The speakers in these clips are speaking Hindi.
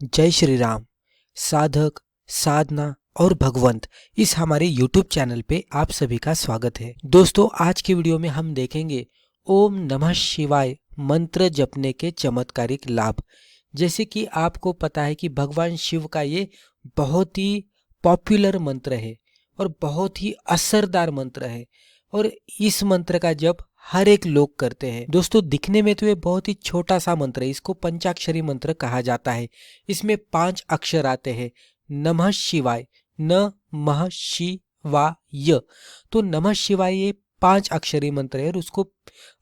जय श्री राम। साधक, साधना और भगवंत, इस हमारे YouTube चैनल पे आप सभी का स्वागत है। दोस्तों, आज की वीडियो में हम देखेंगे ओम नमः शिवाय मंत्र जपने के चमत्कारिक लाभ। जैसे कि आपको पता है कि भगवान शिव का ये बहुत ही पॉपुलर मंत्र है और बहुत ही असरदार मंत्र है और इस मंत्र का जप हर एक लोग करते हैं। दोस्तों, दिखने में तो ये बहुत ही छोटा सा मंत्र है, इसको पंचाक्षरी मंत्र कहा जाता है। इसमें 5 अक्षर आते हैं। नमः शिवाय, न मह शिवाय। तो नमः शिवाय ये 5 अक्षरी मंत्र है और उसको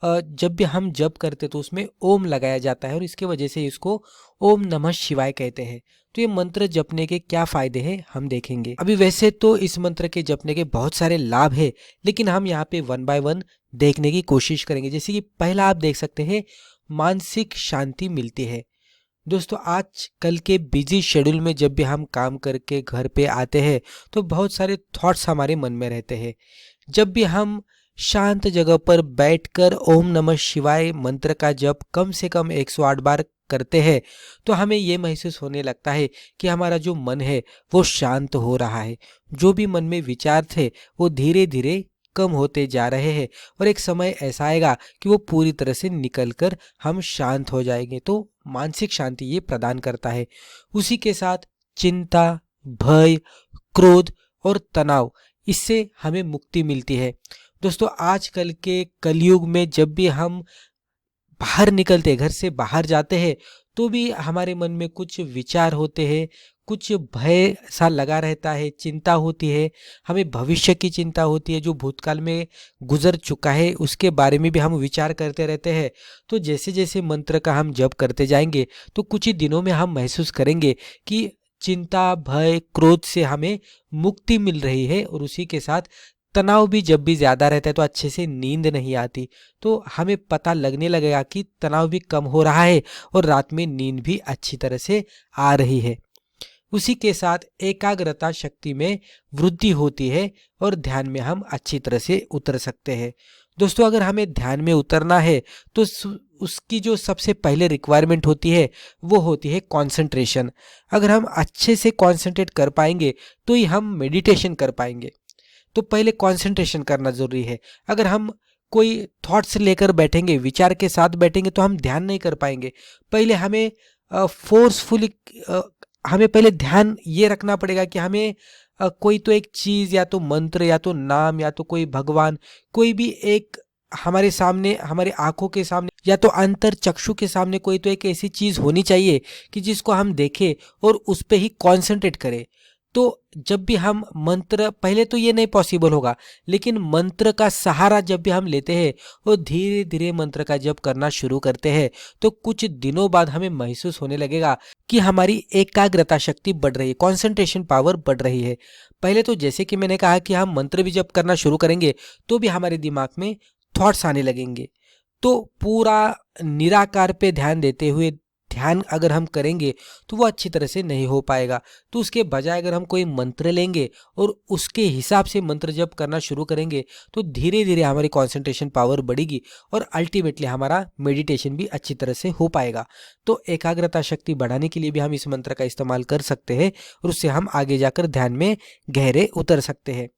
जब भी हम जप करते तो उसमें ओम लगाया जाता है और इसके वजह से इसको ओम नमः शिवाय कहते हैं। तो ये मंत्र जपने के क्या फायदे हैं हम देखेंगे। अभी वैसे तो इस मंत्र के जपने के बहुत सारे लाभ है, लेकिन हम यहाँ पे 1 बाय 1 देखने की कोशिश करेंगे। जैसे कि पहला आप देख सकते हैं, मानसिक शांति मिलती है। दोस्तों, आज कल के बिजी शेड्यूल में जब भी हम काम करके घर पे आते हैं तो बहुत सारे थॉट्स हमारे मन में रहते हैं। जब भी हम शांत जगह पर बैठकर ओम नमः शिवाय मंत्र का जप कम से कम 108 बार करते हैं तो हमें ये महसूस होने लगता है कि हमारा जो मन है वो शांत हो रहा है। जो भी मन में विचार थे वो धीरे धीरे कम होते जा रहे हैं और एक समय ऐसा आएगा कि वो पूरी तरह से निकलकर हम शांत हो जाएंगे। तो मानसिक शांति ये प्रदान करता है। उसी के साथ चिंता, भय, क्रोध और तनाव, इससे हमें मुक्ति मिलती है। दोस्तों, आजकल के कलयुग में जब भी हम बाहर निकलते हैं, घर से बाहर जाते हैं, तो भी हमारे मन में कुछ विचार होते हैं, कुछ भय सा लगा रहता है, चिंता होती है। हमें भविष्य की चिंता होती है, जो भूतकाल में गुजर चुका है उसके बारे में भी हम विचार करते रहते हैं। तो जैसे जैसे मंत्र का हम जप करते जाएंगे तो कुछ ही दिनों में हम महसूस करेंगे कि चिंता, भय, क्रोध से हमें मुक्ति मिल रही है और उसी के साथ तनाव भी जब भी ज़्यादा रहता है तो अच्छे से नींद नहीं आती। तो हमें पता लगने लगेगा कि तनाव भी कम हो रहा है और रात में नींद भी अच्छी तरह से आ रही है। उसी के साथ एकाग्रता शक्ति में वृद्धि होती है और ध्यान में हम अच्छी तरह से उतर सकते हैं। दोस्तों, अगर हमें ध्यान में उतरना है तो उसकी जो सबसे पहले रिक्वायरमेंट होती है वो होती है कंसंट्रेशन। अगर हम अच्छे से कंसंट्रेट कर पाएंगे तो ही हम मेडिटेशन कर पाएंगे। तो पहले कंसंट्रेशन करना जरूरी है। अगर हम कोई थॉट्स लेकर बैठेंगे, विचार के साथ बैठेंगे, तो हम ध्यान नहीं कर पाएंगे। पहले हमें फोर्सफुली हमें पहले ध्यान ये रखना पड़ेगा कि हमें कोई तो एक चीज, या तो मंत्र, या तो नाम, या तो कोई भगवान, कोई भी एक हमारे सामने, हमारे आंखों के सामने, या तो अंतर चक्षु के सामने कोई तो एक ऐसी चीज होनी चाहिए कि जिसको हम देखें और उस पे ही कॉन्सेंट्रेट करें। तो जब भी हम मंत्र, पहले तो ये नहीं पॉसिबल होगा, लेकिन मंत्र का सहारा जब भी हम लेते हैं और धीरे धीरे मंत्र का जप करना शुरू करते हैं तो कुछ दिनों बाद हमें महसूस होने लगेगा कि हमारी एकाग्रता शक्ति बढ़ रही है, कंसंट्रेशन पावर बढ़ रही है। पहले तो जैसे कि मैंने कहा कि हम मंत्र भी जप करना शुरू करेंगे तो भी हमारे दिमाग में थॉट्स आने लगेंगे। तो पूरा निराकार पे ध्यान देते हुए ध्यान अगर हम करेंगे तो वो अच्छी तरह से नहीं हो पाएगा। तो उसके बजाय अगर हम कोई मंत्र लेंगे और उसके हिसाब से मंत्र जप करना शुरू करेंगे तो धीरे धीरे हमारी कंसंट्रेशन पावर बढ़ेगी और अल्टीमेटली हमारा मेडिटेशन भी अच्छी तरह से हो पाएगा। तो एकाग्रता शक्ति बढ़ाने के लिए भी हम इस मंत्र का इस्तेमाल कर सकते हैं और उससे हम आगे जाकर ध्यान में गहरे उतर सकते हैं।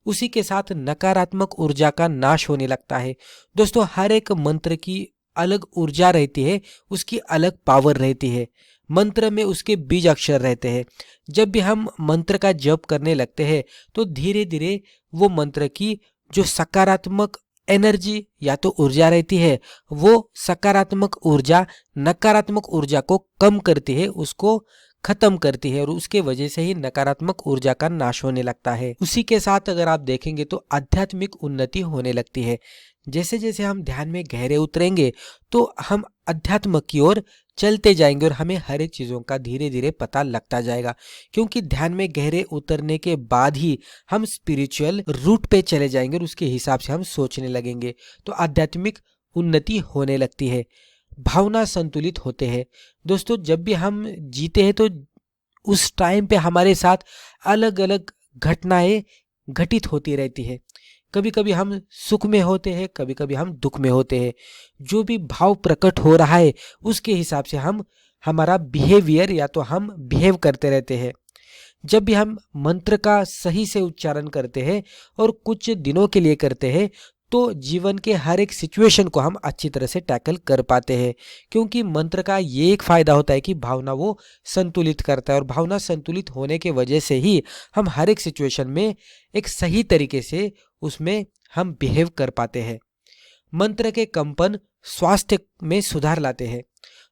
उसी के साथ नकारात्मक ऊर्जा का नाश होने लगता है। दोस्तों, हर एक मंत्र की अलग ऊर्जा रहती है, उसकी अलग पावर रहती है। मंत्र में उसके बीज अक्षर रहते हैं। जब भी हम मंत्र का जप करने लगते हैं तो धीरे धीरे वो मंत्र की जो सकारात्मक एनर्जी या तो ऊर्जा रहती है, वो सकारात्मक ऊर्जा नकारात्मक ऊर्जा को कम करती है, उसको खत्म करती है और उसके वजह से ही नकारात्मक ऊर्जा का नाश होने लगता है। उसी के साथ अगर आप देखेंगे तो आध्यात्मिक उन्नति होने लगती है। जैसे जैसे हम ध्यान में गहरे उतरेंगे तो हम अध्यात्म की ओर चलते जाएंगे और हमें हर एक चीज़ों का धीरे धीरे पता लगता जाएगा, क्योंकि ध्यान में गहरे उतरने के बाद ही हम स्पिरिचुअल रूट पे चले जाएंगे और उसके हिसाब से हम सोचने लगेंगे। तो आध्यात्मिक उन्नति होने लगती है। भावना संतुलित होते हैं। दोस्तों, जब भी हम जीते हैं तो उस टाइम पे हमारे साथ अलग अलग घटनाएं घटित होती रहती है। कभी कभी हम सुख में होते हैं, कभी कभी हम दुख में होते हैं। जो भी भाव प्रकट हो रहा है उसके हिसाब से हम हमारा बिहेवियर या तो हम बिहेव करते रहते हैं। जब भी हम मंत्र का सही से उच्चारण करते हैं और कुछ दिनों के लिए करते हैं तो जीवन के हर एक सिचुएशन को हम अच्छी तरह से टैकल कर पाते हैं, क्योंकि मंत्र का ये एक फायदा होता है कि भावना वो संतुलित करता है और भावना संतुलित होने के वजह से ही हम हर एक सिचुएशन में एक सही तरीके से उसमें हम बिहेव कर पाते हैं। मंत्र के कंपन स्वास्थ्य में सुधार लाते हैं।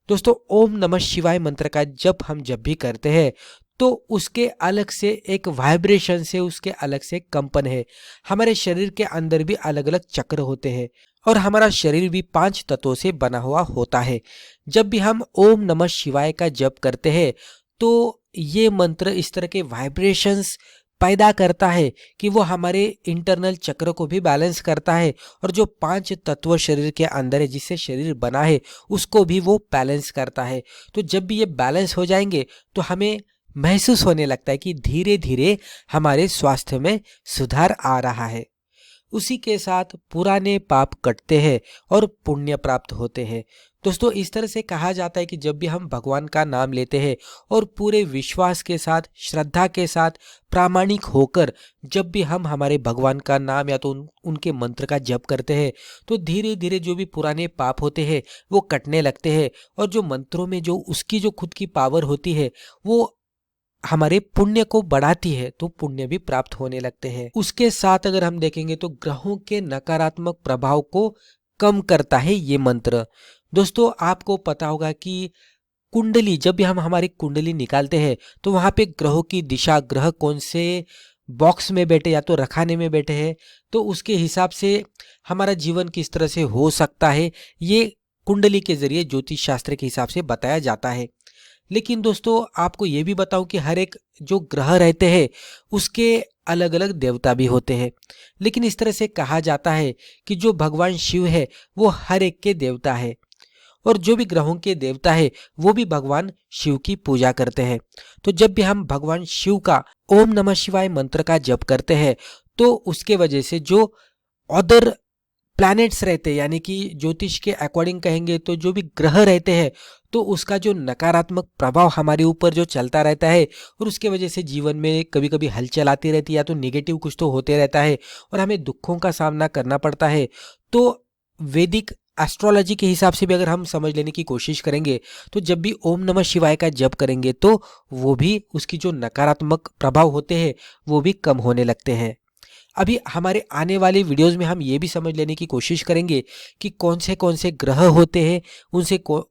दोस्तों, ओम नमः शिवाय मंत्र का जब भी करते हैं तो उसके अलग से एक वाइब्रेशन से, उसके अलग से कंपन है। हमारे शरीर के अंदर भी अलग अलग चक्र होते हैं और हमारा शरीर भी 5 तत्वों से बना हुआ होता है। जब भी हम ओम नमः शिवाय का जप करते हैं तो ये मंत्र इस तरह के वाइब्रेशंस पैदा करता है कि वो हमारे इंटरनल चक्र को भी बैलेंस करता है और जो 5 तत्व शरीर के अंदर है, जिससे शरीर बना है, उसको भी वो बैलेंस करता है। तो जब भी ये बैलेंस हो जाएंगे तो हमें महसूस होने लगता है कि धीरे धीरे हमारे स्वास्थ्य में सुधार आ रहा है। उसी के साथ पुराने पाप कटते हैं और पुण्य प्राप्त होते हैं। दोस्तों, इस तरह से कहा जाता है कि जब भी हम भगवान का नाम लेते हैं और पूरे विश्वास के साथ, श्रद्धा के साथ, प्रामाणिक होकर जब भी हम हमारे भगवान का नाम या तो उनके मंत्र का जप करते हैं तो धीरे धीरे जो भी पुराने पाप होते हैं वो कटने लगते हैं और जो मंत्रों में जो उसकी जो खुद की पावर होती है वो हमारे पुण्य को बढ़ाती है, तो पुण्य भी प्राप्त होने लगते हैं। उसके साथ अगर हम देखेंगे तो ग्रहों के नकारात्मक प्रभाव को कम करता है ये मंत्र। दोस्तों, आपको पता होगा कि कुंडली, जब भी हम हमारी कुंडली निकालते हैं तो वहां पे ग्रहों की दिशा, ग्रह कौन से बॉक्स में बैठे या तो रखाने में बैठे हैं, तो उसके हिसाब से हमारा जीवन किस तरह से हो सकता है, ये कुंडली के जरिए ज्योतिष शास्त्र के हिसाब से बताया जाता है। लेकिन दोस्तों, आपको ये भी बताऊं कि हर एक जो ग्रह रहते हैं उसके अलग अलग देवता भी होते हैं। लेकिन इस तरह से कहा जाता है कि जो भगवान शिव है वो हर एक के देवता है और जो भी ग्रहों के देवता है वो भी भगवान शिव की पूजा करते हैं। तो जब भी हम भगवान शिव का ओम नमः शिवाय मंत्र का जप करते हैं तो उसके वजह से जो अदर प्लैनेट्स रहते हैं, यानी कि ज्योतिष के अकॉर्डिंग कहेंगे तो जो भी ग्रह रहते हैं, तो उसका जो नकारात्मक प्रभाव हमारे ऊपर जो चलता रहता है और उसके वजह से जीवन में कभी कभी हलचल आती रहती है या तो नेगेटिव कुछ तो होते रहता है और हमें दुखों का सामना करना पड़ता है। तो वैदिक एस्ट्रोलॉजी के हिसाब से भी अगर हम समझ लेने की कोशिश करेंगे तो जब भी ओम नमः शिवाय का जप करेंगे तो वो भी, उसकी जो नकारात्मक प्रभाव होते हैं वो भी कम होने लगते हैं। अभी हमारे आने वाले वीडियोस में हम ये भी समझ लेने की कोशिश करेंगे कि कौन से ग्रह होते हैं,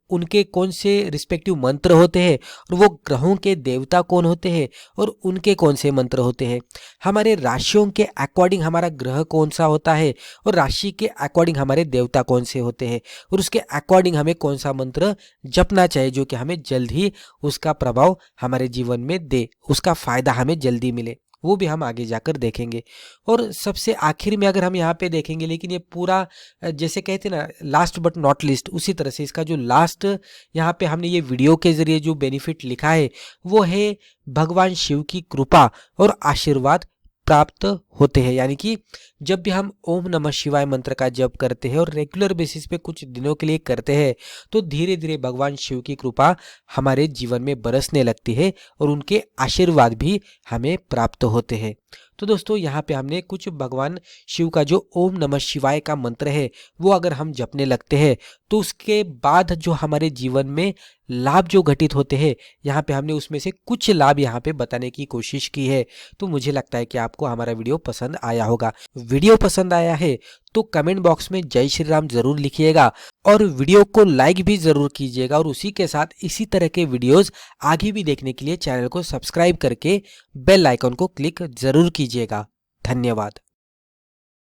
उनके कौन से रिस्पेक्टिव मंत्र होते हैं और वो ग्रहों के देवता कौन होते हैं और उनके कौन से मंत्र होते हैं। हमारे राशियों के अकॉर्डिंग हमारा ग्रह कौन सा होता है और राशि के अकॉर्डिंग हमारे देवता कौन से होते हैं और उसके अकॉर्डिंग हमें कौन सा मंत्र जपना चाहिए जो कि हमें जल्द ही उसका प्रभाव हमारे जीवन में दे, उसका फायदा हमें जल्दी मिले, वो भी हम आगे जाकर देखेंगे। और सबसे आखिर में अगर हम यहाँ पे देखेंगे, लेकिन ये पूरा जैसे कहते हैं ना, लास्ट बट नॉट लीस्ट, उसी तरह से इसका जो लास्ट यहाँ पे हमने ये वीडियो के जरिए जो बेनिफिट लिखा है वो है भगवान शिव की कृपा और आशीर्वाद प्राप्त होते हैं। यानी कि जब भी हम ओम नमः शिवाय मंत्र का जप करते हैं और रेगुलर बेसिस पे कुछ दिनों के लिए करते हैं तो धीरे धीरे भगवान शिव की कृपा हमारे जीवन में बरसने लगती है और उनके आशीर्वाद भी हमें प्राप्त होते हैं। तो दोस्तों, यहाँ पे हमने कुछ भगवान शिव का जो ओम नमः शिवाय का मंत्र है वो अगर हम जपने लगते हैं तो उसके बाद जो हमारे जीवन में लाभ जो घटित होते हैं, यहाँ पे हमने उसमें से कुछ लाभ यहाँ पे बताने की कोशिश की है। तो मुझे लगता है कि आपको हमारा वीडियो पसंद आया होगा। वीडियो पसंद आया है तो कमेंट बॉक्स में जय श्री राम जरूर लिखिएगा और वीडियो को लाइक भी जरूर कीजिएगा और उसी के साथ इसी तरह के वीडियोस आगे भी देखने के लिए चैनल को सब्सक्राइब करके बेल आइकन को क्लिक जरूर कीजिएगा। धन्यवाद।